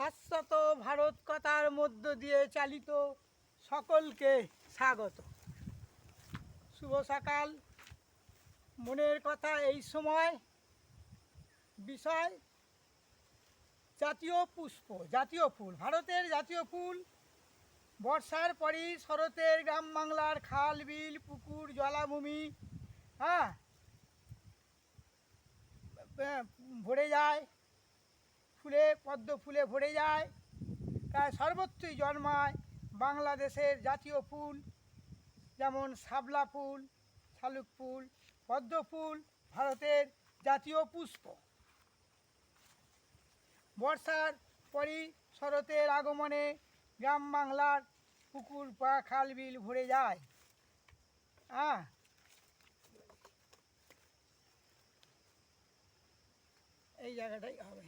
শাশ্বত ভারত কথার মধ্য দিয়ে চালিত সকলকে স্বাগত। শুভ সকাল। মনের কথা এই সময় বিষয় জাতীয় পুষ্প, জাতীয় ফুল। ভারতের জাতীয় ফুল বর্ষার পরই শরতের গ্রাম বাংলার খাল বিল পুকুর জলাভূমি ভরে যায়, ফুলে পদ্ম ফুলে ভরে যায়। প্রায় সর্বত্রই জন্মায় বাংলাদেশের জাতীয় ফুল, যেমন শাপলা ফুল, শালুক ফুল, পদ্ম ফুল ভারতের জাতীয় পুষ্প। বর্ষার পরই শরতের আগমনে গ্রাম বাংলার পুকুর বা খাল বিল ভরে যায়। এই জায়গাটাই হবে।